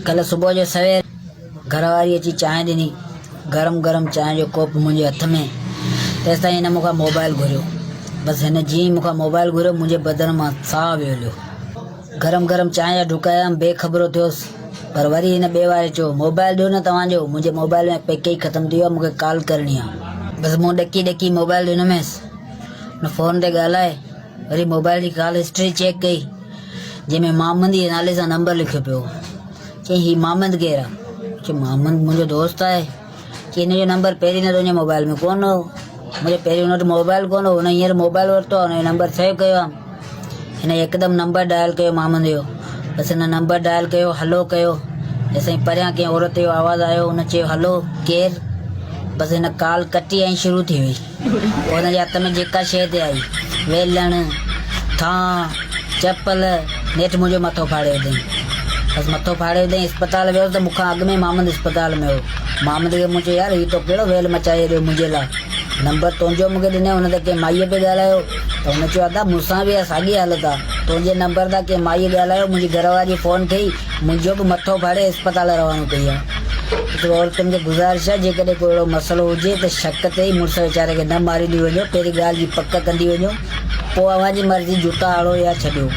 कल सुबह जो सवेर घरवारी अची चांहि ॾिनी, गरम गरम चांहि जो कोप मुंहिंजे हथ में। तेसिताईं हिन मूंखां मोबाइल घुरियो। बसि हिन जीअं मूंखां मोबाइल घुरियो, मुंहिंजे बदन मां साहु वियो हलियो। गरम गरम चांहि जा ढुकाया बेख़बरो थियोसि, पर वरी हिन ॿिए वारे चयो, मोबाइल ॾियो न तव्हांजो, मुंहिंजे मोबाइल में पैकेज ख़तमु थी वियो आहे, मूंखे कॉल करणी आहे। बसि मूं ॾकी ॾकी मोबाइल ॾिनोमांसि। हुन फ़ोन ते ॻाल्हाए वरी मोबाइल जी कॉल हिस्ट्री चेक कई, जंहिंमें मामंद जे नाले सां नंबर लिखियो पियो। चई हीउ मामंद केरु आहे? चई मामंद मुंहिंजो दोस्त आहे। चई हिन जो नंबर पहिरीं न तुंहिंजे मोबाइल में कोन हो। मुंहिंजे पहिरीं हुन वटि मोबाइल कोन हो, हुन हींअर मोबाइल वरितो आहे, हुन जो नंबर सेव कयो आहे। हिन हिकदमि नंबर डायल कयो मामंद जो। बसि हिन नंबर डायल कयो, हलो कयो। जेसिताईं परियां कंहिं औरत जो आवाज़ु आयो, हुन चयो हलो केरु? बसि हिन कॉल कटी ऐं शुरू थी वई। पोइ हुनजे हथ में जेका शइ ते आई, वेलण, थां, चपल, नेठि मुंहिंजो मथो फाड़े विधईं। बसि मथो फाड़े विधईं। अस्पताल वियो त मूंखां अॻु में मामंद अस्पताल में हो। मामंद खे मूं चयो, यार हीउ तो कहिड़ो वेल मचाए ॾियो मुंहिंजे लाइ। नंबर तुंहिंजो मूंखे ॾिनई, हुन त कंहिं माईअ पे ॻाल्हायो। त हुन चयो, अदा मूंसां बि साॻी हालत आहे, तुंहिंजे नंबर तां कंहिं माईअ ॻाल्हायो, मुंहिंजी घरवारी फ़ोन कई, मुंहिंजो बि मथो फाड़े अस्पताल रवानो कई आहे। हिकिड़ो औरतुनि खे गुज़ारिश आहे, जेकॾहिं को अहिड़ो मसइलो हुजे त शक ते ई मुड़ुस वीचारे खे न मारींदी वञो, पहिरीं ॻाल्हि जी पक कंदी वञो, पोइ अव्हांजी मर्ज़ी जूता आड़ो या छॾियो।